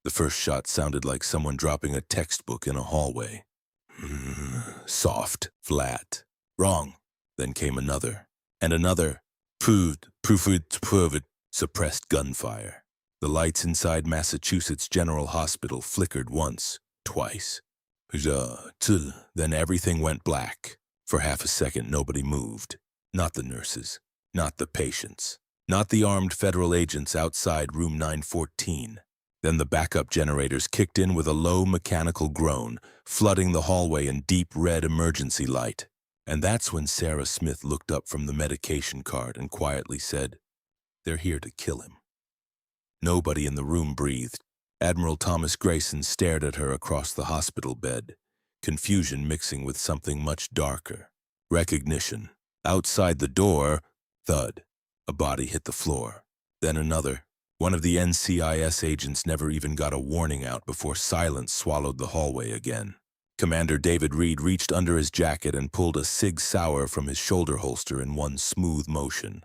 The first shot sounded like someone dropping a textbook in a hallway. Soft, flat. Wrong. Then came another. And another. Proved, suppressed gunfire. The lights inside Massachusetts General Hospital flickered once, twice. Then everything went black. For half a second, nobody moved. Not the nurses. Not the patients. Not the armed federal agents outside room 914. Then the backup generators kicked in with a low mechanical groan, flooding the hallway in deep red emergency light. And that's when Sarah Smith looked up from the medication cart and quietly said, "They're here to kill him." Nobody in the room breathed. Admiral Thomas Grayson stared at her across the hospital bed, confusion mixing with something much darker. Recognition. Outside the door, thud. A body hit the floor. Then another. One of the NCIS agents never even got a warning out before silence swallowed the hallway again. Commander David Reed reached under his jacket and pulled a Sig Sauer from his shoulder holster in one smooth motion.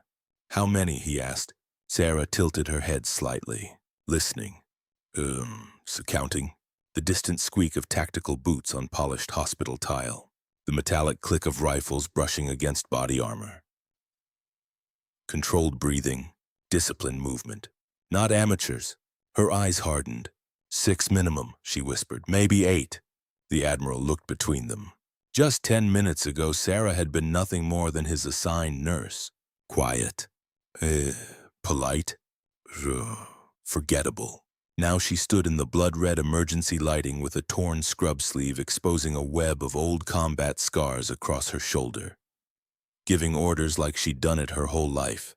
"How many?" he asked. Sarah tilted her head slightly, listening. Counting. The distant squeak of tactical boots on polished hospital tile. The metallic click of rifles brushing against body armor. Controlled breathing, disciplined movement. Not amateurs. Her eyes hardened. 6 minimum, she whispered. Maybe 8. The Admiral looked between them. Just 10 minutes ago, Sarah had been nothing more than his assigned nurse. Quiet. Polite. Forgettable. Now she stood in the blood-red emergency lighting with a torn scrub sleeve exposing a web of old combat scars across her shoulder. Giving orders like she'd done it her whole life.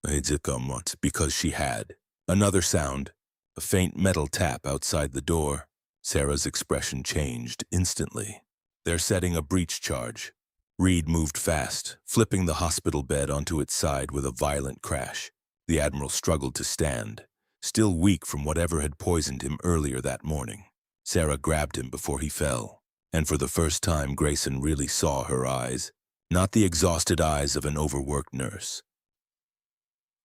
Because she had. Another sound. A faint metal tap outside the door. Sarah's expression changed instantly. They're setting a breach charge. Reed moved fast, flipping the hospital bed onto its side with a violent crash. The Admiral struggled to stand, still weak from whatever had poisoned him earlier that morning. Sarah grabbed him before he fell, and for the first time Grayson really saw her eyes, not the exhausted eyes of an overworked nurse.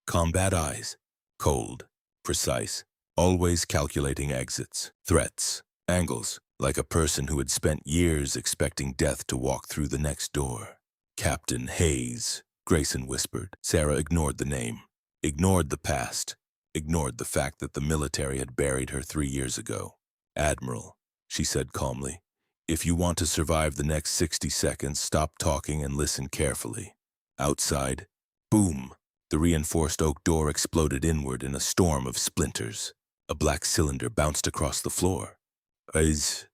Combat eyes, cold, precise, always calculating exits, threats, angles, like a person who had spent years expecting death to walk through the next door. "Captain Hayes," Grayson whispered. Sarah ignored the name, ignored the past, ignored the fact that the military had buried her 3 years ago. "Admiral," she said calmly, "if you want to survive the next 60 seconds, stop talking and listen carefully." Outside, boom! The reinforced oak door exploded inward in a storm of splinters. A black cylinder bounced across the floor. Eyes.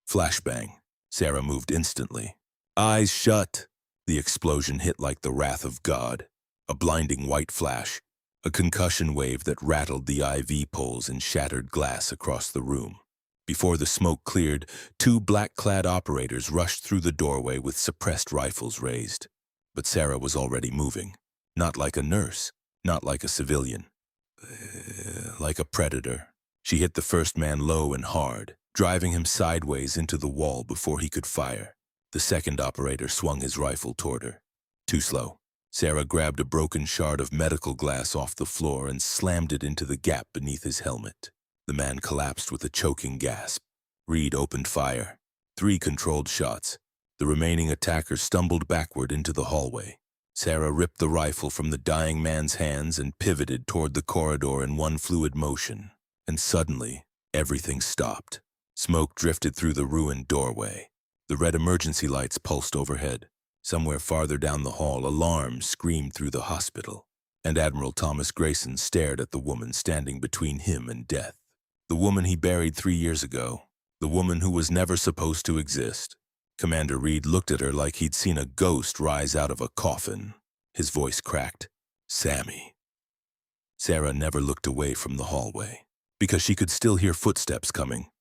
Flashbang. Sarah moved instantly. Eyes shut. The explosion hit like the wrath of God. A blinding white flash. A concussion wave that rattled the IV poles and shattered glass across the room. Before the smoke cleared, 2 black-clad operators rushed through the doorway with suppressed rifles raised. But Sarah was already moving. Not like a nurse, not like a civilian. Like a predator. She hit the first man low and hard, driving him sideways into the wall before he could fire. The second operator swung his rifle toward her. Too slow. Sarah grabbed a broken shard of medical glass off the floor and slammed it into the gap beneath his helmet. The man collapsed with a choking gasp. Reed opened fire. 3 controlled shots. The remaining attacker stumbled backward into the hallway. Sarah ripped the rifle from the dying man's hands and pivoted toward the corridor in one fluid motion. And suddenly, everything stopped. Smoke drifted through the ruined doorway. The red emergency lights pulsed overhead. Somewhere farther down the hall, alarms screamed through the hospital. And Admiral Thomas Grayson stared at the woman standing between him and death. The woman he buried 3 years ago. The woman who was never supposed to exist. Commander Reed looked at her like he'd seen a ghost rise out of a coffin. His voice cracked. "Sammy." Sarah never looked away from the hallway, because she could still hear footsteps coming.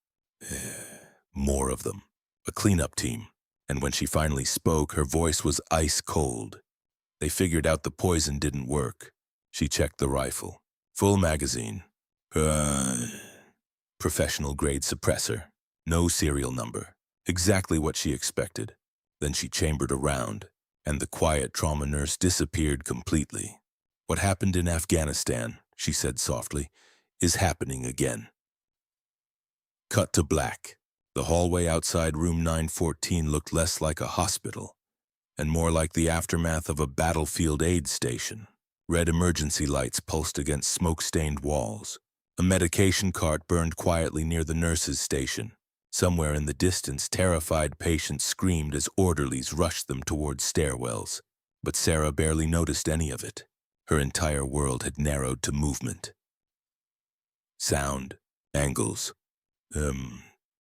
More of them. A cleanup team. And when she finally spoke, her voice was ice cold. They figured out the poison didn't work. She checked the rifle. Full magazine. Professional-grade suppressor. No serial number. Exactly what she expected. Then she chambered around, and the quiet trauma nurse disappeared completely. "What happened in Afghanistan," she said softly, "is happening again." Cut to black. The hallway outside room 914 looked less like a hospital and more like the aftermath of a battlefield aid station. Red emergency lights pulsed against smoke-stained walls. A medication cart burned quietly near the nurse's station. Somewhere in the distance, terrified patients screamed as orderlies rushed them towards stairwells. But Sarah barely noticed any of it. Her entire world had narrowed to movement. Sound, angles,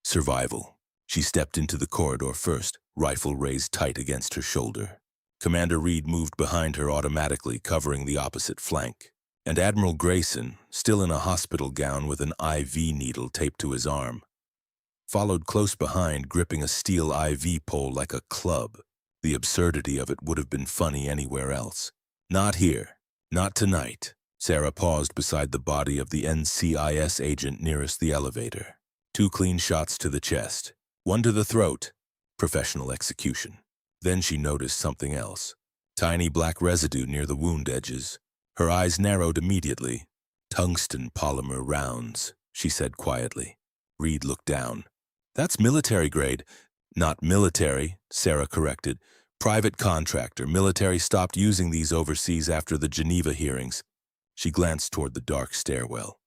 survival. She stepped into the corridor first, rifle raised tight against her shoulder. Commander Reed moved behind her automatically, covering the opposite flank. And Admiral Grayson, still in a hospital gown with an IV needle taped to his arm, followed close behind, gripping a steel IV pole like a club. The absurdity of it would have been funny anywhere else. Not here. Not tonight. Sarah paused beside the body of the NCIS agent nearest the elevator. 2 clean shots to the chest. 1 to the throat. Professional execution. Then she noticed something else. Tiny black residue near the wound edges. Her eyes narrowed immediately. Tungsten polymer rounds, she said quietly. Reed looked down. That's military grade. Not military, Sarah corrected. Private contractor. Military stopped using these overseas after the Geneva hearings. She glanced toward the dark stairwell.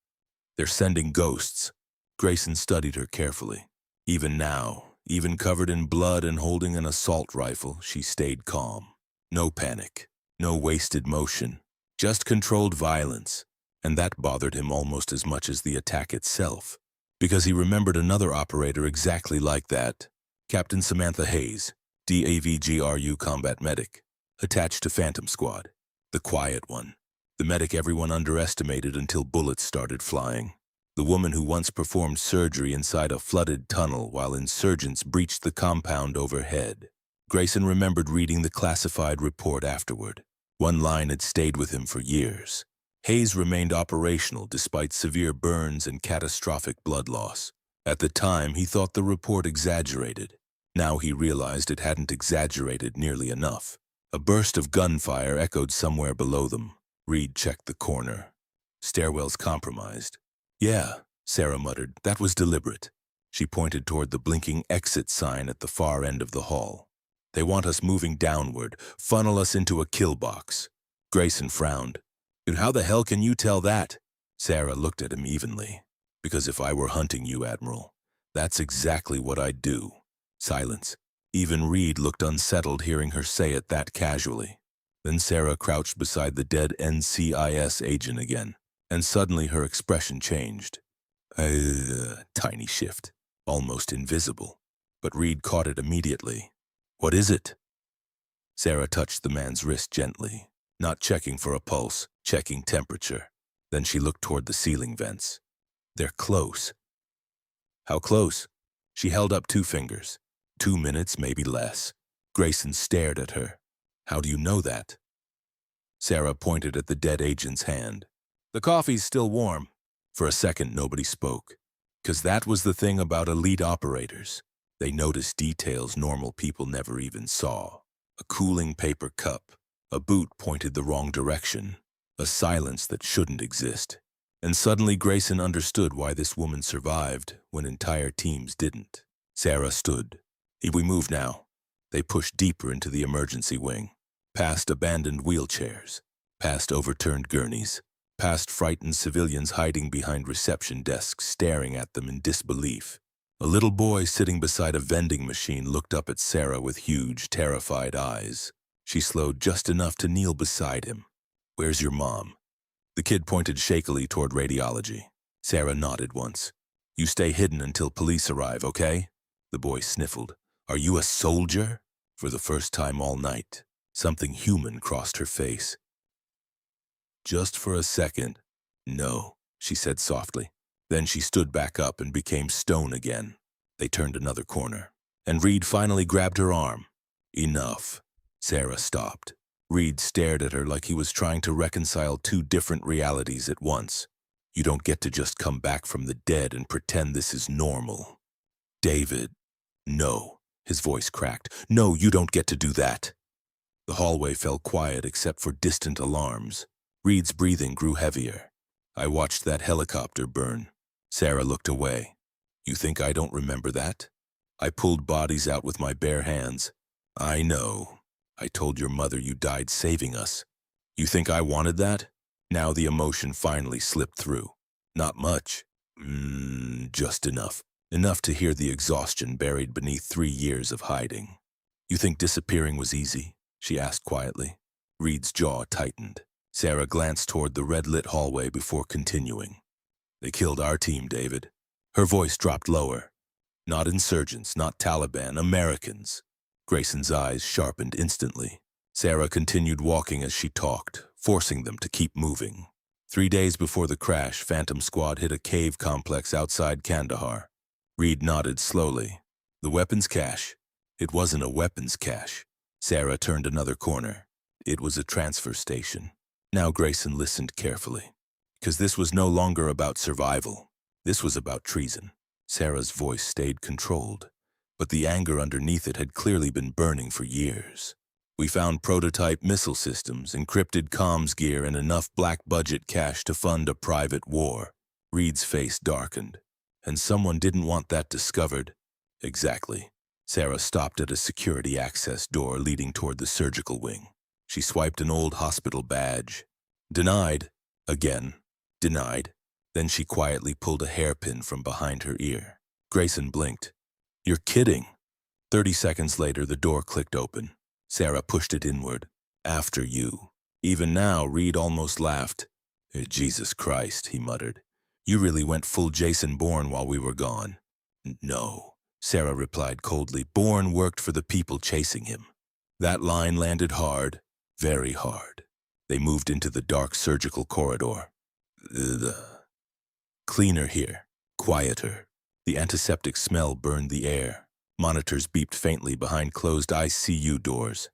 They're sending ghosts. Grayson studied her carefully. Even now, even covered in blood and holding an assault rifle, she stayed calm. No panic, no wasted motion, just controlled violence. And that bothered him almost as much as the attack itself, because he remembered another operator exactly like that. Captain Samantha Hayes, DEVGRU combat medic, attached to Phantom Squad. The quiet one. The medic everyone underestimated until bullets started flying. The woman who once performed surgery inside a flooded tunnel while insurgents breached the compound overhead. Grayson remembered reading the classified report afterward. One line had stayed with him for years. Hayes remained operational despite severe burns and catastrophic blood loss. At the time, he thought the report exaggerated. Now he realized it hadn't exaggerated nearly enough. A burst of gunfire echoed somewhere below them. Reed checked the corner. Stairwell's compromised. Yeah, Sarah muttered. That was deliberate. She pointed toward the blinking exit sign at the far end of the hall. They want us moving downward, funnel us into a kill box. Grayson frowned. And how the hell can you tell that? Sarah looked at him evenly. Because if I were hunting you, Admiral, that's exactly what I'd do. Silence. Even Reed looked unsettled hearing her say it that casually. Then Sarah crouched beside the dead NCIS agent again, and suddenly her expression changed. Tiny shift, almost invisible. But Reed caught it immediately. What is it? Sarah touched the man's wrist gently, not checking for a pulse, checking temperature. Then she looked toward the ceiling vents. They're close. How close? She held up 2 fingers. 2 minutes, maybe less. Grayson stared at her. How do you know that? Sarah pointed at the dead agent's hand. The coffee's still warm. For a second, nobody spoke. 'Cause that was the thing about elite operators. They noticed details normal people never even saw. A cooling paper cup. A boot pointed the wrong direction. A silence that shouldn't exist. And suddenly Grayson understood why this woman survived when entire teams didn't. Sarah stood. If we move now. They pushed deeper into the emergency wing. Past abandoned wheelchairs. Past overturned gurneys. Past frightened civilians hiding behind reception desks staring at them in disbelief. A little boy sitting beside a vending machine looked up at Sarah with huge, terrified eyes. She slowed just enough to kneel beside him. Where's your mom? The kid pointed shakily toward radiology. Sarah nodded once. You stay hidden until police arrive, okay? The boy sniffled. Are you a soldier? For the first time all night, something human crossed her face. Just for a second. No, she said softly. Then she stood back up and became stone again. They turned another corner, and Reed finally grabbed her arm. Enough. Sarah stopped. Reed stared at her like he was trying to reconcile 2 different realities at once. You don't get to just come back from the dead and pretend this is normal. David. No. His voice cracked. No, you don't get to do that. The hallway fell quiet except for distant alarms. Reed's breathing grew heavier. I watched that helicopter burn. Sarah looked away. You think I don't remember that? I pulled bodies out with my bare hands. I know. I told your mother you died saving us. You think I wanted that? Now the emotion finally slipped through. Not much. Just enough. Enough to hear the exhaustion buried beneath 3 years of hiding. You think disappearing was easy? She asked quietly. Reed's jaw tightened. Sarah glanced toward the red-lit hallway before continuing. They killed our team, David. Her voice dropped lower. Not insurgents, not Taliban, Americans. Grayson's eyes sharpened instantly. Sarah continued walking as she talked, forcing them to keep moving. 3 days before the crash, Phantom Squad hit a cave complex outside Kandahar. Reed nodded slowly. The weapons cache? It wasn't a weapons cache. Sarah turned another corner. It was a transfer station. Now Grayson listened carefully. Because this was no longer about survival. This was about treason. Sarah's voice stayed controlled, but the anger underneath it had clearly been burning for years. We found prototype missile systems, encrypted comms gear, and enough black-budget cash to fund a private war. Reed's face darkened. And someone didn't want that discovered. Exactly. Sarah stopped at a security access door leading toward the surgical wing. She swiped an old hospital badge. Denied. Again. Denied. Then she quietly pulled a hairpin from behind her ear. Grayson blinked. You're kidding. 30 seconds later, the door clicked open. Sarah pushed it inward. After you. Even now, Reed almost laughed. Jesus Christ, he muttered. You really went full Jason Bourne while we were gone. No, Sarah replied coldly. Bourne worked for the people chasing him. That line landed hard, very hard. They moved into the dark surgical corridor. Cleaner here, quieter. The antiseptic smell burned the air. Monitors beeped faintly behind closed ICU doors.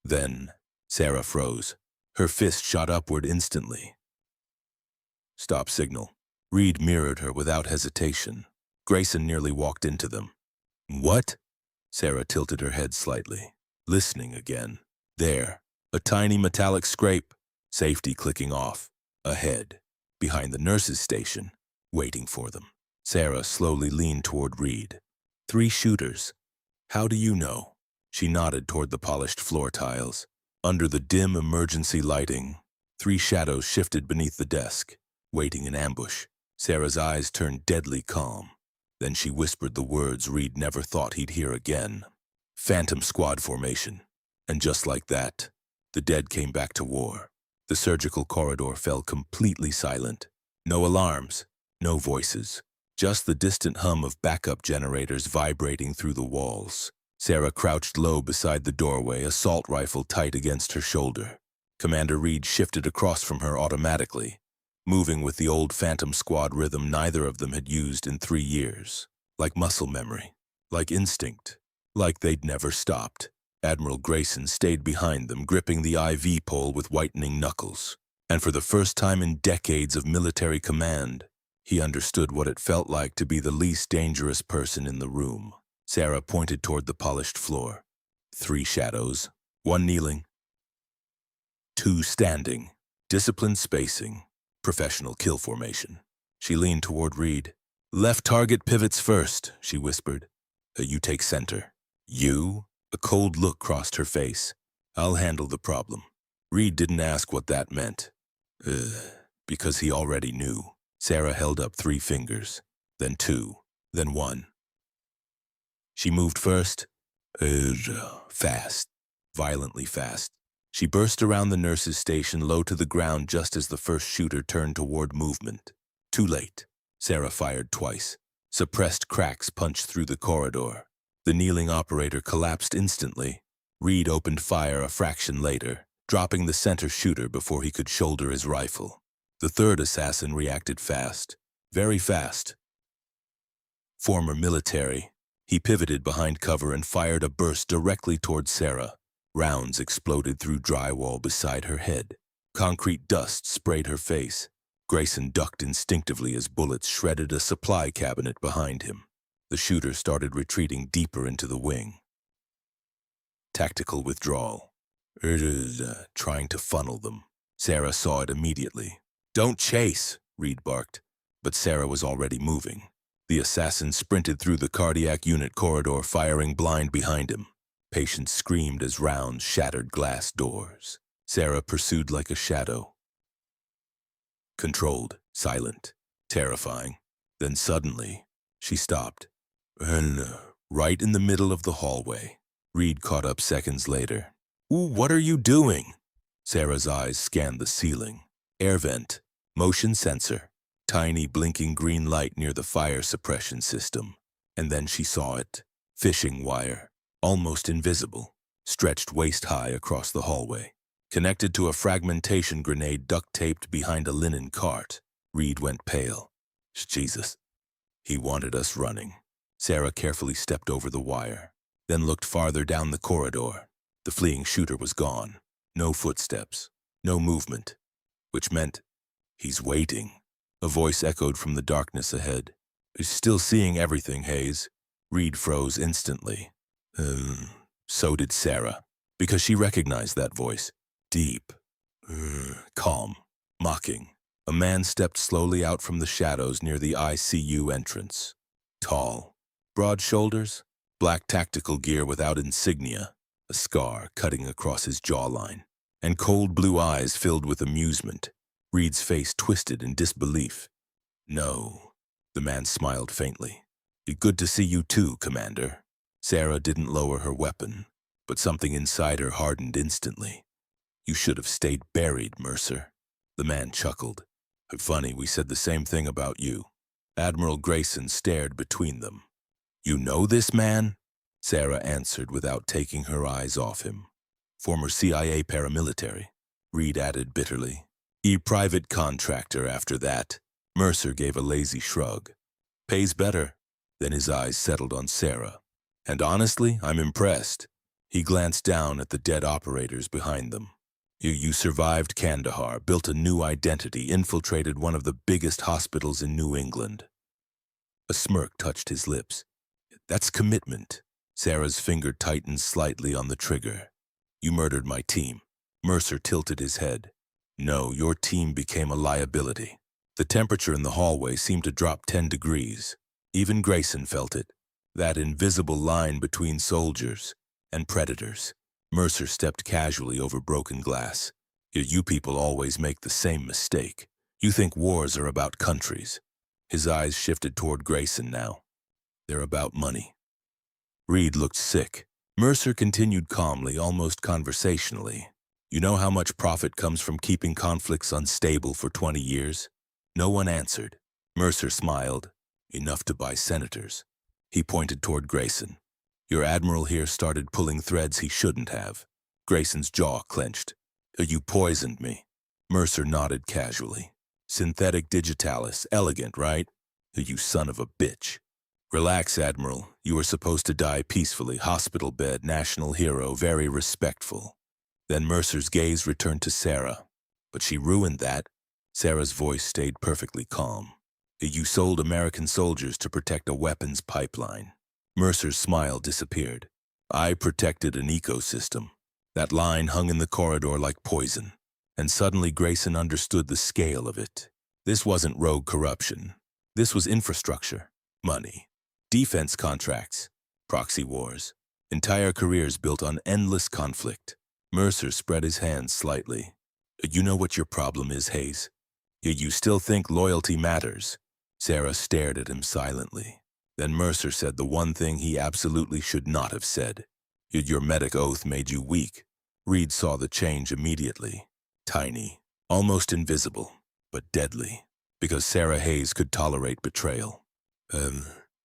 Then, Sarah froze. Her fist shot upward instantly. Stop signal. Reed mirrored her without hesitation. Grayson nearly walked into them. What? Sarah tilted her head slightly, listening again. There, a tiny metallic scrape. Safety clicking off. Ahead, behind the nurse's station, waiting for them. Sarah slowly leaned toward Reed. 3 shooters. How do you know? She nodded toward the polished floor tiles. Under the dim emergency lighting, 3 shadows shifted beneath the desk, waiting in ambush. Sarah's eyes turned deadly calm. Then she whispered the words Reed never thought he'd hear again. Phantom Squad formation. And just like that, the dead came back to war. The surgical corridor fell completely silent. No alarms, no voices. Just the distant hum of backup generators vibrating through the walls. Sarah crouched low beside the doorway, assault rifle tight against her shoulder. Commander Reed shifted across from her automatically, moving with the old Phantom Squad rhythm neither of them had used in 3 years. Like muscle memory, like instinct, like they'd never stopped. Admiral Grayson stayed behind them, gripping the IV pole with whitening knuckles. And for the first time in decades of military command, he understood what it felt like to be the least dangerous person in the room. Sarah pointed toward the polished floor. 3 shadows, 1 kneeling, 2 standing, disciplined spacing, professional kill formation. She leaned toward Reed. Left target pivots first, she whispered. You take center. You? A cold look crossed her face. I'll handle the problem. Reed didn't ask what that meant. Because he already knew. Sarah held up 3 fingers, then 2, then 1. She moved first. Fast. Violently fast. She burst around the nurse's station low to the ground just as the first shooter turned toward movement. Too late. Sarah fired twice. Suppressed cracks punched through the corridor. The kneeling operator collapsed instantly. Reed opened fire a fraction later, dropping the center shooter before he could shoulder his rifle. The third assassin reacted fast. Very fast. Former military, he pivoted behind cover and fired a burst directly toward Sarah. Rounds exploded through drywall beside her head. Concrete dust sprayed her face. Grayson ducked instinctively as bullets shredded a supply cabinet behind him. The shooter started retreating deeper into the wing. Tactical withdrawal. Trying to funnel them. Sarah saw it immediately. Don't chase, Reed barked. But Sarah was already moving. The assassin sprinted through the cardiac unit corridor, firing blind behind him. Patients screamed as rounds shattered glass doors. Sarah pursued like a shadow. Controlled, silent, terrifying. Then suddenly, she stopped. And right in the middle of the hallway. Reed caught up seconds later. "Ooh, what are you doing?" Sarah's eyes scanned the ceiling. Air vent, motion sensor, tiny blinking green light near the fire suppression system. And then she saw it. Fishing wire, almost invisible, stretched waist-high across the hallway. Connected to a fragmentation grenade duct-taped behind a linen cart. Reed went pale. Jesus. He wanted us running. Sarah carefully stepped over the wire, then looked farther down the corridor. The fleeing shooter was gone. No footsteps, no movement, which meant he's waiting. A voice echoed from the darkness ahead. "You're still seeing everything, Hayes." Reed froze instantly. So did Sarah, because she recognized that voice. Deep, calm, mocking. A man stepped slowly out from the shadows near the ICU entrance. Tall, broad shoulders, black tactical gear without insignia, a scar cutting across his jawline, and cold blue eyes filled with amusement. Reed's face twisted in disbelief. "No," the man smiled faintly. "Good to see you too, Commander." Sarah didn't lower her weapon, but something inside her hardened instantly. "You should have stayed buried, Mercer." The man chuckled. "Funny, we said the same thing about you." Admiral Grayson stared between them. "You know this man?" Sarah answered without taking her eyes off him. "Former CIA paramilitary," Reed added bitterly. "Private contractor after that." Mercer gave a lazy shrug. "Pays better." Then his eyes settled on Sarah. "And honestly, I'm impressed." He glanced down at the dead operators behind them. You survived Kandahar, built a new identity, infiltrated one of the biggest hospitals in New England. A smirk touched his lips. "That's commitment." Sarah's finger tightened slightly on the trigger. "You murdered my team." Mercer tilted his head. "No, your team became a liability." The temperature in the hallway seemed to drop 10 degrees. Even Grayson felt it. That invisible line between soldiers and predators. Mercer stepped casually over broken glass. "You people always make the same mistake. You think wars are about countries." His eyes shifted toward Grayson now. "They're about money." Reed looked sick. Mercer continued calmly, almost conversationally. "You know how much profit comes from keeping conflicts unstable for 20 years? No one answered. Mercer smiled. "Enough to buy senators." He pointed toward Grayson. "Your admiral here started pulling threads he shouldn't have." Grayson's jaw clenched. "You poisoned me." Mercer nodded casually. "Synthetic digitalis, elegant, right? You son of a bitch." "Relax, Admiral. You were supposed to die peacefully, hospital bed, national hero, very respectful." Then Mercer's gaze returned to Sarah. "But she ruined that." Sarah's voice stayed perfectly calm. "You sold American soldiers to protect a weapons pipeline." Mercer's smile disappeared. "I protected an ecosystem." That line hung in the corridor like poison, and suddenly Grayson understood the scale of it. This wasn't rogue corruption. This was infrastructure, money, defense contracts, proxy wars, entire careers built on endless conflict. Mercer spread his hands slightly. "You know what your problem is, Hayes? You still think loyalty matters." Sarah stared at him silently. Then Mercer said the one thing he absolutely should not have said. "Your medic oath made you weak." Reed saw the change immediately. Tiny, almost invisible, but deadly, because Sarah Hayes could tolerate betrayal.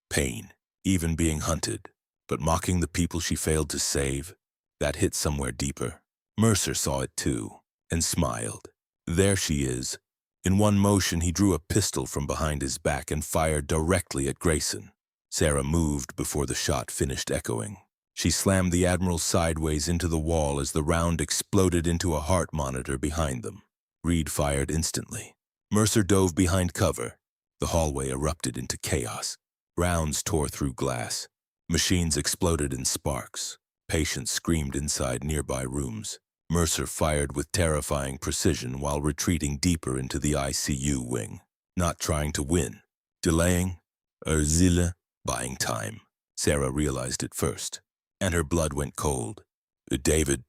Pain, even being hunted, but mocking the people she failed to save, that hit somewhere deeper. Mercer saw it too, and smiled. There she is. In one motion, he drew a pistol from behind his back and fired directly at Grayson. Sarah moved before the shot finished echoing. She slammed the Admiral sideways into the wall as the round exploded into a heart monitor behind them. Reed fired instantly. Mercer dove behind cover. The hallway erupted into chaos. Rounds tore through glass. Machines exploded in sparks. Patients screamed inside nearby rooms. Mercer fired with terrifying precision while retreating deeper into the ICU wing. Not trying to win. Delaying, Zilla, buying time. Sarah realized it first, and her blood went cold. David,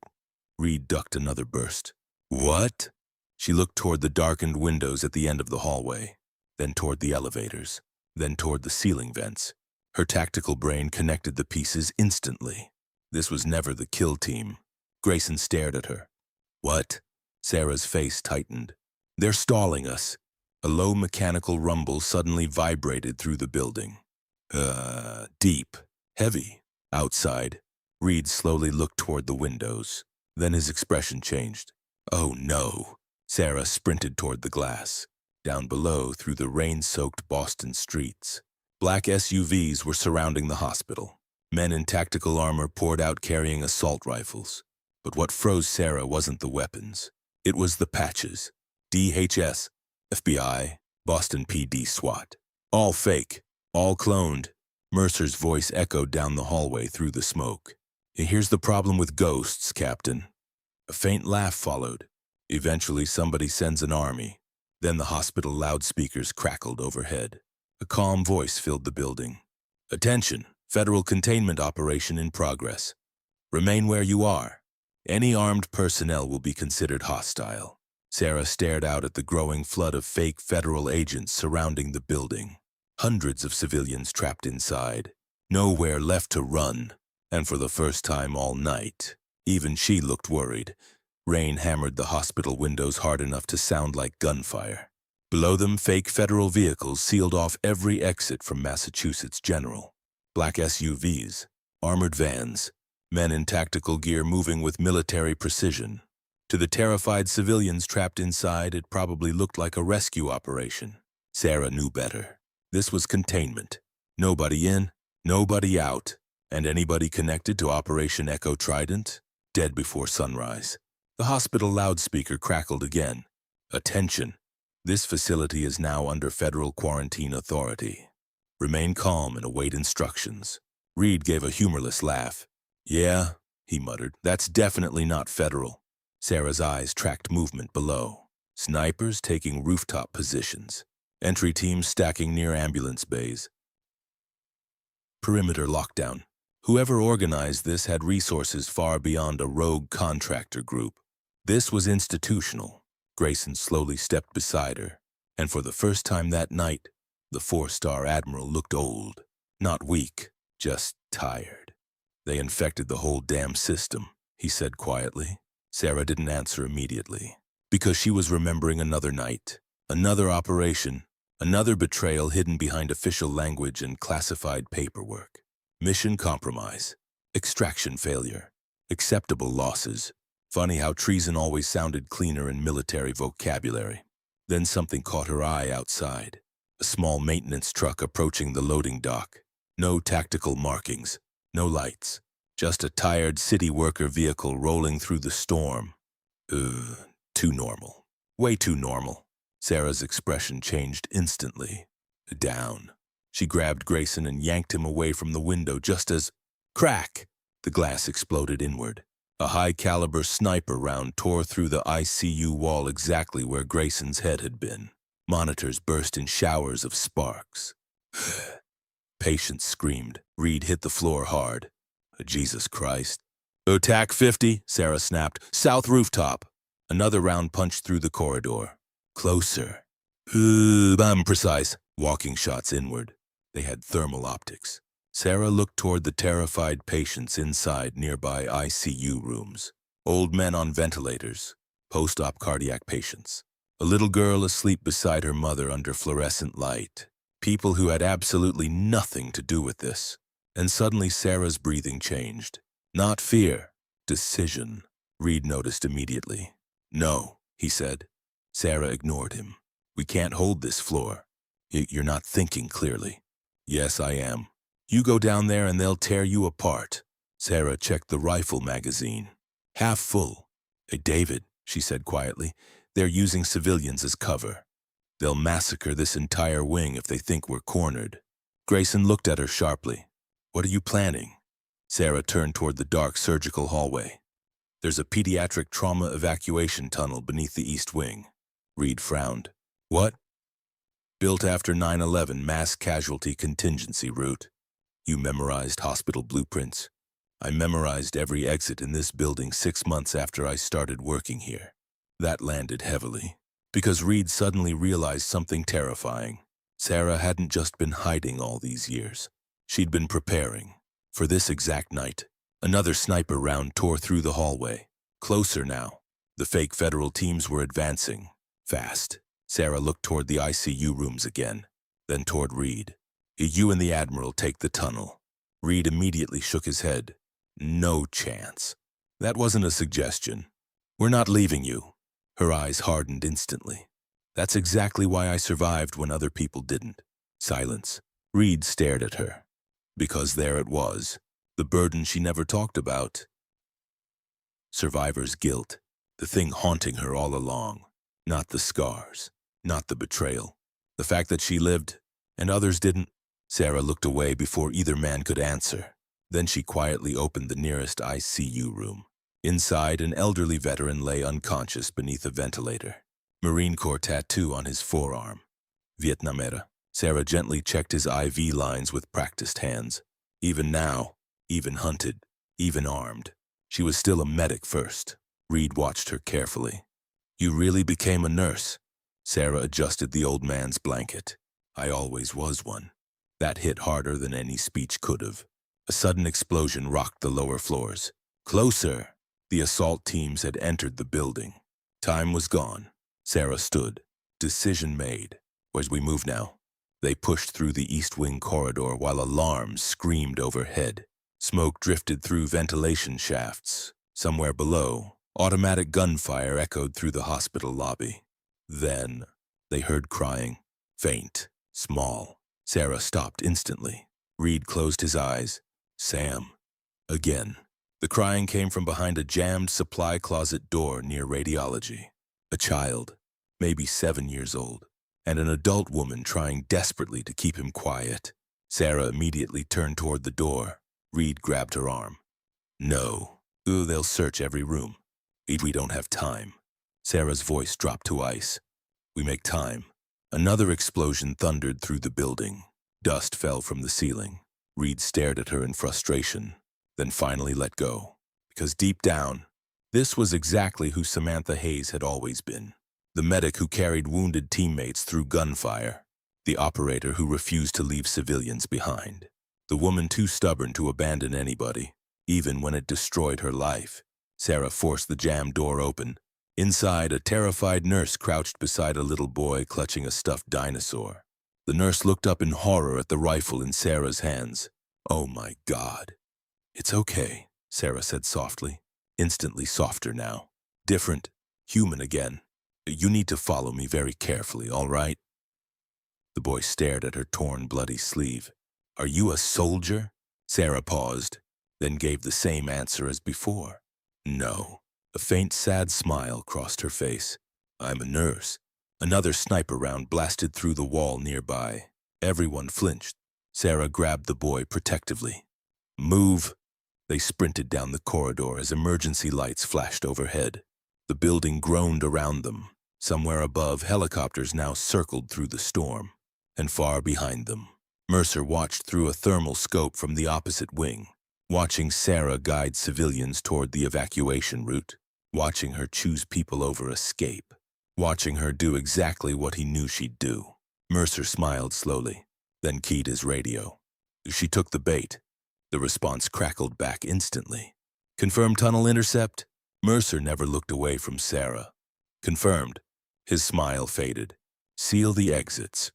Reed ducked another burst. What? She looked toward the darkened windows at the end of the hallway, then toward the elevators, then toward the ceiling vents. Her tactical brain connected the pieces instantly. This was never the kill team. Grayson stared at her. What? Sarah's face tightened. They're stalling us. A low mechanical rumble suddenly vibrated through the building. Deep, heavy. Outside, Reed slowly looked toward the windows. Then his expression changed. Oh no. Sarah sprinted toward the glass. Down below, through the rain-soaked Boston streets, black SUVs were surrounding the hospital. Men in tactical armor poured out carrying assault rifles. But what froze Sarah wasn't the weapons. It was the patches. DHS, FBI, Boston PD SWAT. All fake, all cloned. Mercer's voice echoed down the hallway through the smoke. Here's the problem with ghosts, Captain. A faint laugh followed. Eventually somebody sends an army. Then the hospital loudspeakers crackled overhead. A calm voice filled the building. Attention, federal containment operation in progress. Remain where you are. Any armed personnel will be considered hostile. Sarah stared out at the growing flood of fake federal agents surrounding the building. Hundreds of civilians trapped inside. Nowhere left to run. And for the first time all night, even she looked worried. Rain hammered the hospital windows hard enough to sound like gunfire. Below them, fake federal vehicles sealed off every exit from Massachusetts General. Black SUVs, armored vans, men in tactical gear moving with military precision. To the terrified civilians trapped inside, it probably looked like a rescue operation. Sarah knew better. This was containment. Nobody in, nobody out. And anybody connected to Operation Echo Trident, dead before sunrise. The hospital loudspeaker crackled again. Attention. This facility is now under federal quarantine authority. Remain calm and await instructions. Reed gave a humorless laugh. Yeah, he muttered, that's definitely not federal. Sarah's eyes tracked movement below. Snipers taking rooftop positions. Entry teams stacking near ambulance bays. Perimeter lockdown. Whoever organized this had resources far beyond a rogue contractor group. This was institutional. Grayson slowly stepped beside her, and for the first time that night, the 4-star Admiral looked old. Not weak, just tired. They infected the whole damn system, he said quietly. Sarah didn't answer immediately, because she was remembering another night, another operation, another betrayal hidden behind official language and classified paperwork. Mission compromise, extraction failure, acceptable losses. Funny how treason always sounded cleaner in military vocabulary. Then something caught her eye outside. A small maintenance truck approaching the loading dock. No tactical markings, no lights. Just a tired city worker vehicle rolling through the storm. Too normal. Way too normal. Sarah's expression changed instantly. Down. She grabbed Grayson and yanked him away from the window just as... Crack! The glass exploded inward. A high-caliber sniper round tore through the ICU wall exactly where Grayson's head had been. Monitors burst in showers of sparks. Patients screamed. Reed hit the floor hard. Jesus Christ. Attack 50, Sarah snapped. South rooftop. Another round punched through the corridor. Closer. I'm precise. Walking shots inward. They had thermal optics. Sarah looked toward the terrified patients inside nearby ICU rooms. Old men on ventilators. Post-op cardiac patients. A little girl asleep beside her mother under fluorescent light. People who had absolutely nothing to do with this. And suddenly Sarah's breathing changed. Not fear. Decision. Reed noticed immediately. No, he said. Sarah ignored him. We can't hold this floor. You're not thinking clearly. Yes, I am. You go down there and they'll tear you apart. Sarah checked the rifle magazine. Half full. Hey, David, she said quietly, they're using civilians as cover. They'll massacre this entire wing if they think we're cornered. Grayson looked at her sharply. What are you planning? Sarah turned toward the dark surgical hallway. There's a pediatric trauma evacuation tunnel beneath the east wing. Reed frowned. What? Built after 9/11 mass casualty contingency route. You memorized hospital blueprints. I memorized every exit in this building 6 months after I started working here. That landed heavily, because Reed suddenly realized something terrifying. Sarah hadn't just been hiding all these years. She'd been preparing. For this exact night, another sniper round tore through the hallway. Closer now. The fake federal teams were advancing. Fast. Sarah looked toward the ICU rooms again, then toward Reed. You and the Admiral take the tunnel. Reed immediately shook his head. No chance. That wasn't a suggestion. We're not leaving you. Her eyes hardened instantly. That's exactly why I survived when other people didn't. Silence. Reed stared at her. Because there it was. The burden she never talked about. Survivor's guilt. The thing haunting her all along. Not the scars. Not the betrayal. The fact that she lived, and others didn't. Sarah looked away before either man could answer. Then she quietly opened the nearest ICU room. Inside, an elderly veteran lay unconscious beneath a ventilator. Marine Corps tattoo on his forearm. Vietnamera. Sarah gently checked his IV lines with practiced hands. Even now, even hunted, even armed, she was still a medic first. Reed watched her carefully. You really became a nurse? Sarah adjusted the old man's blanket. I always was one. That hit harder than any speech could have. A sudden explosion rocked the lower floors. Closer! The assault teams had entered the building. Time was gone. Sarah stood. Decision made. Where's we move now? They pushed through the East Wing corridor while alarms screamed overhead. Smoke drifted through ventilation shafts. Somewhere below, automatic gunfire echoed through the hospital lobby. Then, they heard crying. Faint. Small. Sarah stopped instantly. Reed closed his eyes. Sam. Again. The crying came from behind a jammed supply closet door near radiology. A child, maybe 7 years old, and an adult woman trying desperately to keep him quiet. Sarah immediately turned toward the door. Reed grabbed her arm. No. They'll search every room. We don't have time. Sarah's voice dropped to ice. We make time. Another explosion thundered through the building. Dust fell from the ceiling. Reed stared at her in frustration, then finally let go. Because deep down, this was exactly who Samantha Hayes had always been. The medic who carried wounded teammates through gunfire. The operator who refused to leave civilians behind. The woman too stubborn to abandon anybody, even when it destroyed her life. Sarah forced the jammed door open. Inside, a terrified nurse crouched beside a little boy clutching a stuffed dinosaur. The nurse looked up in horror at the rifle in Sarah's hands. Oh my God. It's okay, Sarah said softly. Instantly softer now. Different. Human again. You need to follow me very carefully, all right? The boy stared at her torn, bloody sleeve. Are you a soldier? Sarah paused, then gave the same answer as before. No. A faint, sad smile crossed her face. I'm a nurse. Another sniper round blasted through the wall nearby. Everyone flinched. Sarah grabbed the boy protectively. Move! They sprinted down the corridor as emergency lights flashed overhead. The building groaned around them. Somewhere above, helicopters now circled through the storm. And far behind them, Mercer watched through a thermal scope from the opposite wing, watching Sarah guide civilians toward the evacuation route, watching her choose people over escape, watching her do exactly what he knew she'd do. Mercer smiled slowly, then keyed his radio. She took the bait. The response crackled back instantly. Confirmed tunnel intercept? Mercer never looked away from Sarah. Confirmed. His smile faded. Seal the exits.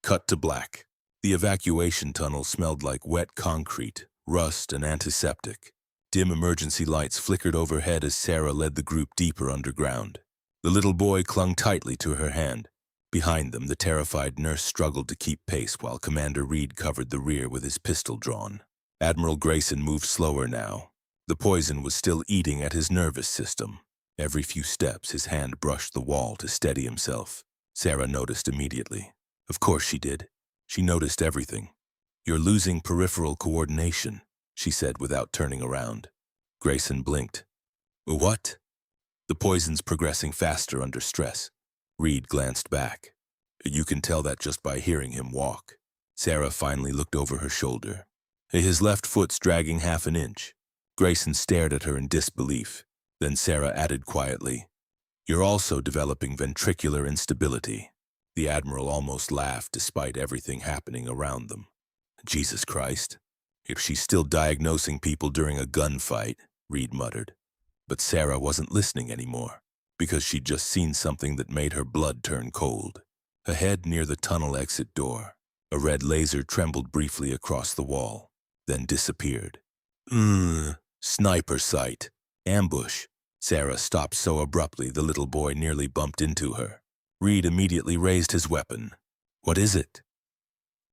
Cut to black. The evacuation tunnel smelled like wet concrete, rust, and antiseptic. Dim emergency lights flickered overhead as Sarah led the group deeper underground. The little boy clung tightly to her hand. Behind them, the terrified nurse struggled to keep pace while Commander Reed covered the rear with his pistol drawn. Admiral Grayson moved slower now. The poison was still eating at his nervous system. Every few steps, his hand brushed the wall to steady himself. Sarah noticed immediately. Of course she did. She noticed everything. You're losing peripheral coordination, she said without turning around. Grayson blinked. What? The poison's progressing faster under stress. Reed glanced back. You can tell that just by hearing him walk. Sarah finally looked over her shoulder. His left foot's dragging half an inch. Grayson stared at her in disbelief. Then Sarah added quietly, "You're also developing ventricular instability." The Admiral almost laughed despite everything happening around them. Jesus Christ. If she's still diagnosing people during a gunfight, Reed muttered. But Sarah wasn't listening anymore, because she'd just seen something that made her blood turn cold. Ahead near the tunnel exit door, a red laser trembled briefly across the wall, then disappeared. Sniper sight. Ambush. Sarah stopped so abruptly the little boy nearly bumped into her. Reed immediately raised his weapon. "What is it?"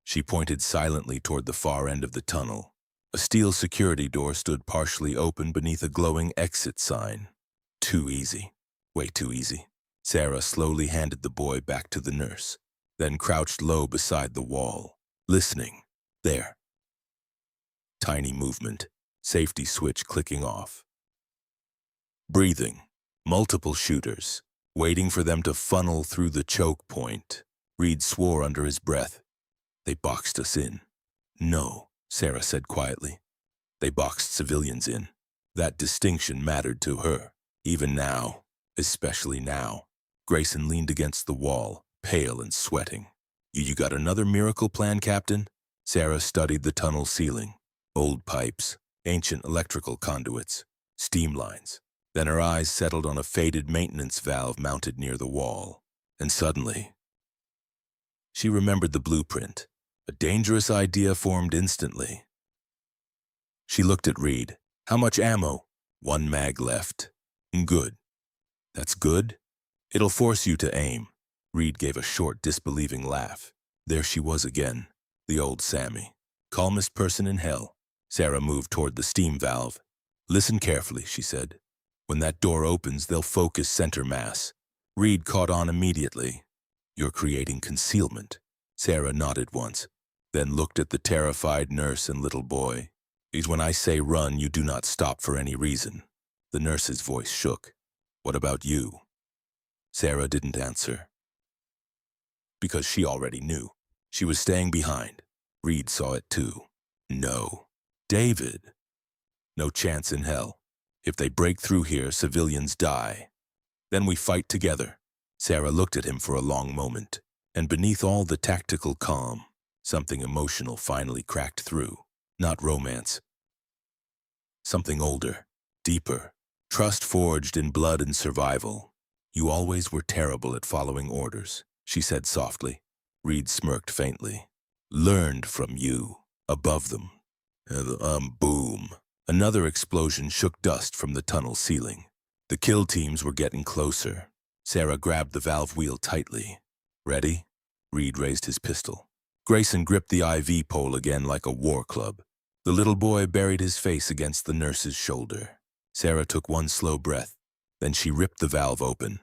She pointed silently toward the far end of the tunnel. A steel security door stood partially open beneath a glowing exit sign. Too easy. Way too easy. Sarah slowly handed the boy back to the nurse, then crouched low beside the wall, listening. There. Tiny movement. Safety switch clicking off. Breathing. Multiple shooters. Waiting for them to funnel through the choke point. Reed swore under his breath. "They boxed us in." "No," Sarah said quietly. "They boxed civilians in." That distinction mattered to her, even now, especially now. Grayson leaned against the wall, pale and sweating. You got another miracle plan, Captain?" Sarah studied the tunnel ceiling. Old pipes, ancient electrical conduits, steam lines. Then her eyes settled on a faded maintenance valve mounted near the wall. And suddenly, she remembered the blueprint. A dangerous idea formed instantly. She looked at Reed. "How much ammo?" "1 mag left." "Good." "That's good?" "It'll force you to aim." Reed gave a short, disbelieving laugh. There she was again, the old Sammy. Calmest person in hell. Sarah moved toward the steam valve. "Listen carefully," she said. "When that door opens, they'll focus center mass." Reed caught on immediately. "You're creating concealment." Sarah nodded once, then looked at the terrified nurse and little boy. "When I say run, you do not stop for any reason." The nurse's voice shook. "What about you?" Sarah didn't answer. Because she already knew. She was staying behind. Reed saw it too. "No. David." "No chance in hell. If they break through here, civilians die. Then we fight together." Sarah looked at him for a long moment, and beneath all the tactical calm, something emotional finally cracked through. Not romance. Something older, deeper, trust forged in blood and survival. "You always were terrible at following orders," she said softly. Reed smirked faintly. "Learned from you, above them." Boom. Another explosion shook dust from the tunnel ceiling. The kill teams were getting closer. Sarah grabbed the valve wheel tightly. "Ready?" Reed raised his pistol. Grayson gripped the IV pole again like a war club. The little boy buried his face against the nurse's shoulder. Sarah took one slow breath. Then she ripped the valve open.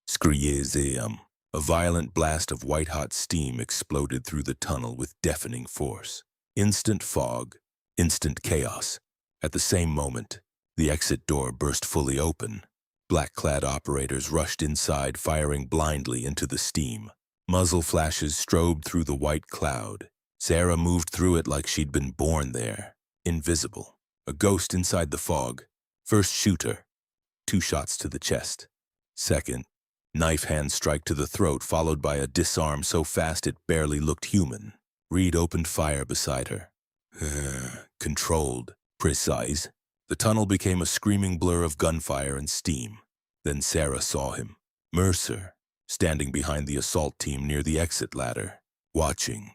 Scream. A violent blast of white-hot steam exploded through the tunnel with deafening force. Instant fog. Instant chaos. At the same moment, the exit door burst fully open. Black-clad operators rushed inside, firing blindly into the steam. Muzzle flashes strobed through the white cloud. Sarah moved through it like she'd been born there. Invisible. A ghost inside the fog. First shooter. 2 shots to the chest. Second, knife hand strike to the throat, followed by a disarm so fast it barely looked human. Reed opened fire beside her. Controlled. Precise. The tunnel became a screaming blur of gunfire and steam. Then Sarah saw him. Mercer, standing behind the assault team near the exit ladder, watching.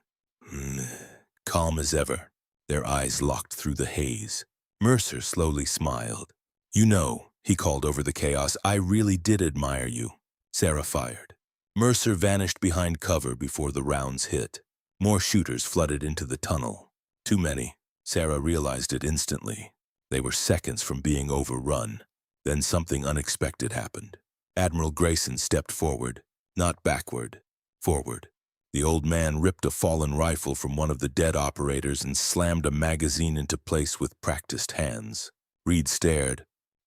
Calm as ever, their eyes locked through the haze. Mercer slowly smiled. "You know," he called over the chaos, "I really did admire you." Sarah fired. Mercer vanished behind cover before the rounds hit. More shooters flooded into the tunnel. Too many. Sarah realized it instantly. They were seconds from being overrun. Then something unexpected happened. Admiral Grayson stepped forward, not backward, forward. The old man ripped a fallen rifle from one of the dead operators and slammed a magazine into place with practiced hands. Reed stared.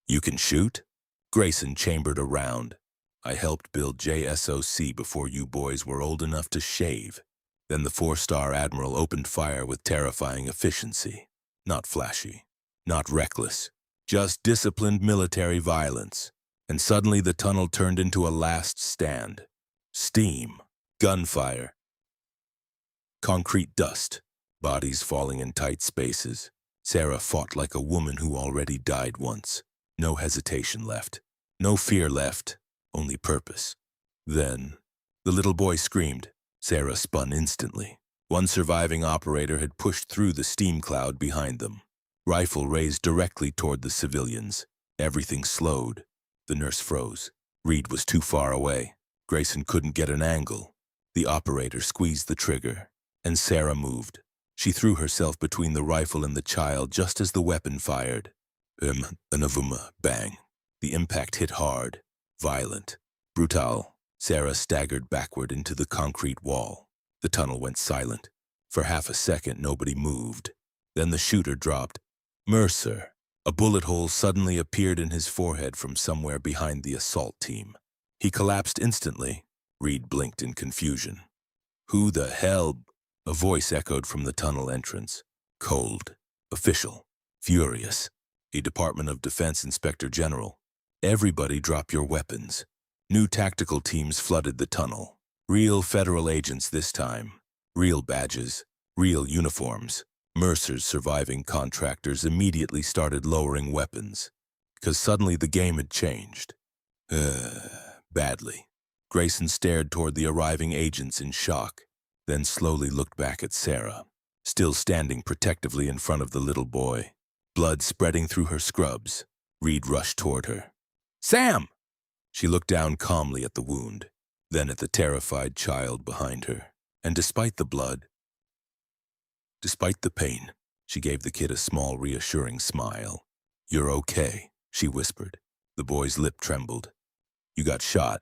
"You can shoot?" Grayson chambered a round. I helped build JSOC before you boys were old enough to shave. Then the 4-star Admiral opened fire with terrifying efficiency. Not flashy, not reckless, just disciplined military violence. And suddenly the tunnel turned into a last stand. Steam, gunfire, concrete dust, bodies falling in tight spaces. Sarah fought like a woman who already died once. No hesitation left. No fear left. Only purpose. Then, the little boy screamed. Sarah spun instantly. One surviving operator had pushed through the steam cloud behind them. Rifle raised directly toward the civilians. Everything slowed. The nurse froze. Reed was too far away. Grayson couldn't get an angle. The operator squeezed the trigger, and Sarah moved. She threw herself between the rifle and the child just as the weapon fired. Bang. The impact hit hard, violent, brutal. Sarah staggered backward into the concrete wall. The tunnel went silent. For half a second, nobody moved. Then the shooter dropped. Mercer. A bullet hole suddenly appeared in his forehead from somewhere behind the assault team. He collapsed instantly. Reed blinked in confusion. Who the hell? A voice echoed from the tunnel entrance. Cold. Official. Furious. A Department of Defense Inspector General. Everybody drop your weapons. New tactical teams flooded the tunnel. Real federal agents this time. Real badges. Real uniforms. Mercer's surviving contractors immediately started lowering weapons. Because suddenly the game had changed. Badly. Grayson stared toward the arriving agents in shock, then slowly looked back at Sarah, still standing protectively in front of the little boy. Blood spreading through her scrubs. Reed rushed toward her. Sam! She looked down calmly at the wound, then at the terrified child behind her. And despite the blood, despite the pain, she gave the kid a small, reassuring smile. You're okay, she whispered. The boy's lip trembled. You got shot.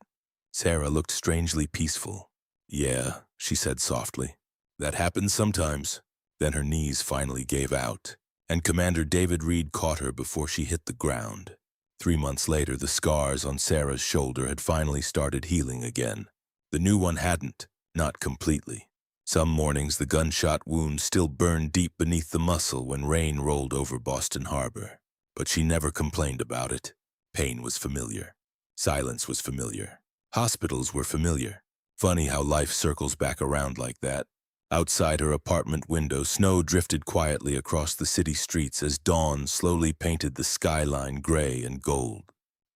Sarah looked strangely peaceful. Yeah, she said softly. That happens sometimes. Then her knees finally gave out, and Commander David Reed caught her before she hit the ground. 3 months later, the scars on Sarah's shoulder had finally started healing again. The new one hadn't, not completely. Some mornings, the gunshot wound still burned deep beneath the muscle when rain rolled over Boston Harbor. But she never complained about it. Pain was familiar. Silence was familiar. Hospitals were familiar. Funny how life circles back around like that. Outside her apartment window, snow drifted quietly across the city streets as dawn slowly painted the skyline gray and gold.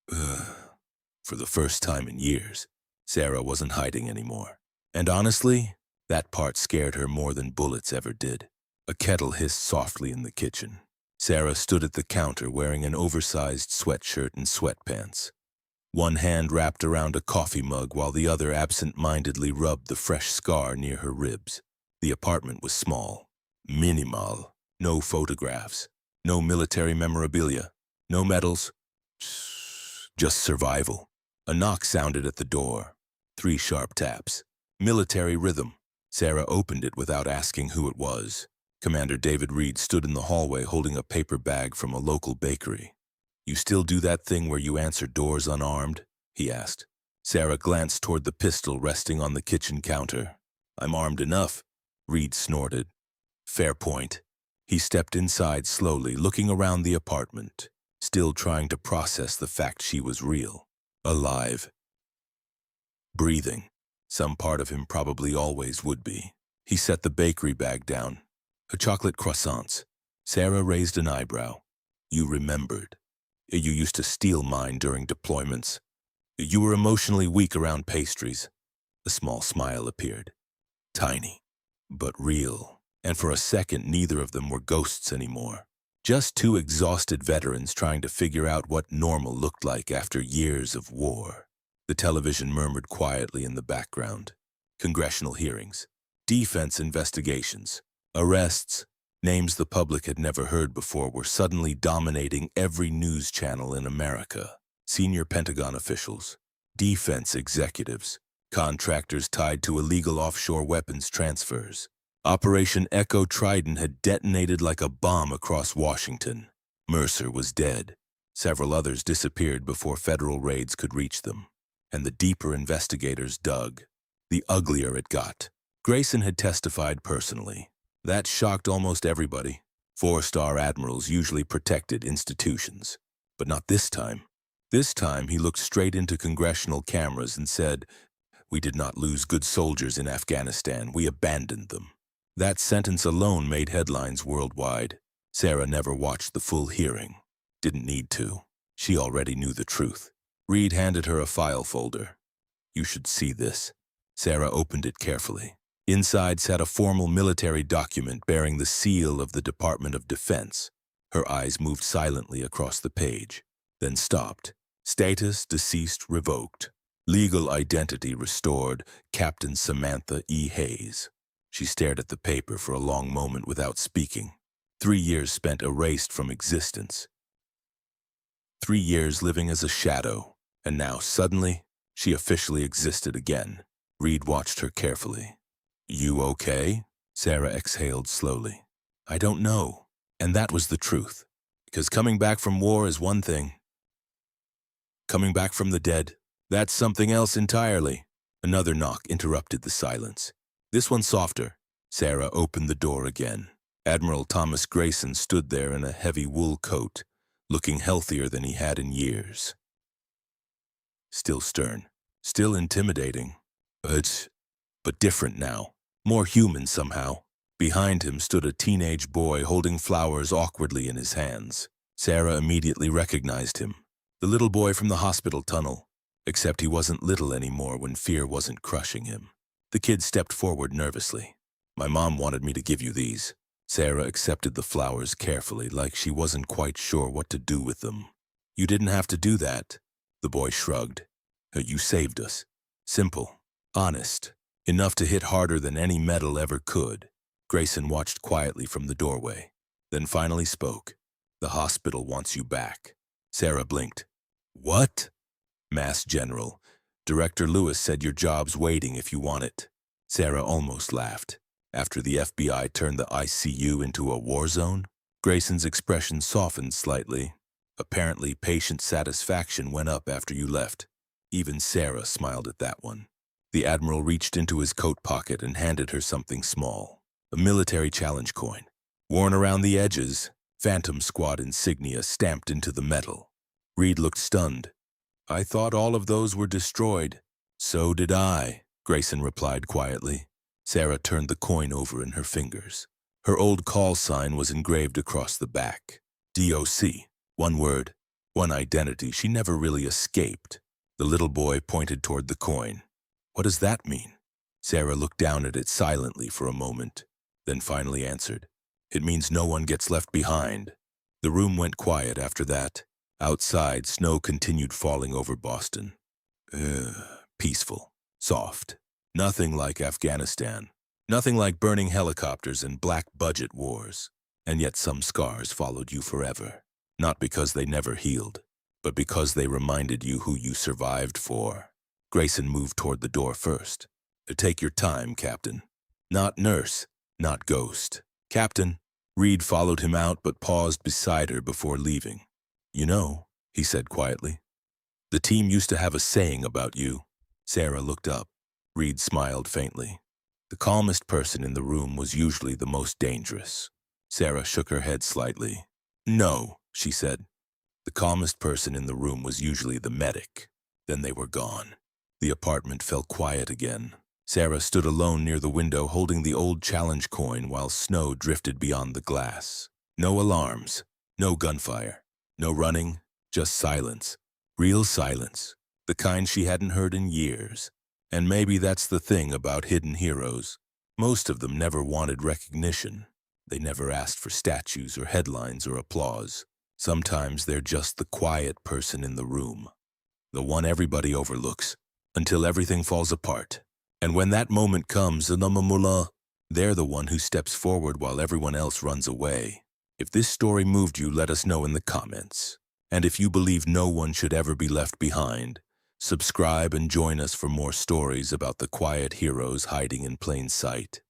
For the first time in years, Sarah wasn't hiding anymore. And honestly, that part scared her more than bullets ever did. A kettle hissed softly in the kitchen. Sarah stood at the counter wearing an oversized sweatshirt and sweatpants. One hand wrapped around a coffee mug while the other absent-mindedly rubbed the fresh scar near her ribs. The apartment was small, minimal, no photographs, no military memorabilia, no medals, just survival. A knock sounded at the door. 3 sharp taps. Military rhythm. Sarah opened it without asking who it was. Commander David Reed stood in the hallway holding a paper bag from a local bakery. You still do that thing where you answer doors unarmed? He asked. Sarah glanced toward the pistol resting on the kitchen counter. I'm armed enough, Reed snorted. Fair point. He stepped inside slowly, looking around the apartment, still trying to process the fact she was real, alive, breathing. Some part of him probably always would be. He set the bakery bag down. A chocolate croissants. Sarah raised an eyebrow. You remembered. You used to steal mine during deployments. You were emotionally weak around pastries. A small smile appeared. Tiny, but real. And for a second, neither of them were ghosts anymore. Just 2 exhausted veterans trying to figure out what normal looked like after years of war. The television murmured quietly in the background. Congressional hearings, defense investigations, arrests, names the public had never heard before were suddenly dominating every news channel in America. Senior Pentagon officials, defense executives, contractors tied to illegal offshore weapons transfers. Operation Echo Trident had detonated like a bomb across Washington. Mercer was dead. Several others disappeared before federal raids could reach them. And the deeper investigators dug, the uglier it got. Grayson had testified personally. That shocked almost everybody. 4-star admirals usually protected institutions. But not this time. This time he looked straight into congressional cameras and said, "We did not lose good soldiers in Afghanistan. We abandoned them." That sentence alone made headlines worldwide. Sarah never watched the full hearing. Didn't need to. She already knew the truth. Reed handed her a file folder. "You should see this." Sarah opened it carefully. Inside sat a formal military document bearing the seal of the Department of Defense. Her eyes moved silently across the page, then stopped. Status deceased revoked. Legal identity restored, Captain Samantha E. Hayes. She stared at the paper for a long moment without speaking. 3 years spent erased from existence. 3 years living as a shadow, and now suddenly she officially existed again. Reed watched her carefully. "You okay?" Sarah exhaled slowly. "I don't know." And that was the truth. Because coming back from war is one thing. Coming back from the dead, that's something else entirely. Another knock interrupted the silence. This one softer. Sarah opened the door again. Admiral Thomas Grayson stood there in a heavy wool coat, looking healthier than he had in years. Still stern, still intimidating, but different now, more human somehow. Behind him stood a teenage boy holding flowers awkwardly in his hands. Sarah immediately recognized him. The little boy from the hospital tunnel, except he wasn't little anymore when fear wasn't crushing him. The kid stepped forward nervously. "My mom wanted me to give you these." Sarah accepted the flowers carefully, like she wasn't quite sure what to do with them. "You didn't have to do that." The boy shrugged. "You saved us. Simple, honest, enough to hit harder than any medal ever could." Grayson watched quietly from the doorway, then finally spoke. "The hospital wants you back." Sarah blinked. "What?" "Mass General. Director Lewis said your job's waiting if you want it." Sarah almost laughed. "After the FBI turned the ICU into a war zone?" Grayson's expression softened slightly. "Apparently patient satisfaction went up after you left." Even Sarah smiled at that one. The Admiral reached into his coat pocket and handed her something small. A military challenge coin. Worn around the edges, Phantom Squad insignia stamped into the metal. Reed looked stunned. "I thought all of those were destroyed." "So did I," Grayson replied quietly. Sarah turned the coin over in her fingers. Her old call sign was engraved across the back. DOC. One word, one identity she never really escaped. The little boy pointed toward the coin. "What does that mean?" Sarah looked down at it silently for a moment, then finally answered. "It means no one gets left behind." The room went quiet after that. Outside, snow continued falling over Boston. Peaceful, soft. Nothing like Afghanistan. Nothing like burning helicopters and black budget wars. And yet some scars followed you forever. Not because they never healed, but because they reminded you who you survived for. Grayson moved toward the door first. "Take your time, Captain." Not nurse, not ghost. "Captain." Reed followed him out but paused beside her before leaving. "You know," he said quietly, "the team used to have a saying about you." Sarah looked up. Reed smiled faintly. "The calmest person in the room was usually the most dangerous." Sarah shook her head slightly. "No," she said. "The calmest person in the room was usually the medic." Then they were gone. The apartment fell quiet again. Sarah stood alone near the window holding the old challenge coin while snow drifted beyond the glass. No alarms, no gunfire, no running, just silence. Real silence, the kind she hadn't heard in years. And maybe that's the thing about hidden heroes. Most of them never wanted recognition. They never asked for statues or headlines or applause. Sometimes they're just the quiet person in the room, the one everybody overlooks, until everything falls apart. And when that moment comes, they're the one who steps forward while everyone else runs away. If this story moved you, let us know in the comments. And if you believe no one should ever be left behind, subscribe and join us for more stories about the quiet heroes hiding in plain sight.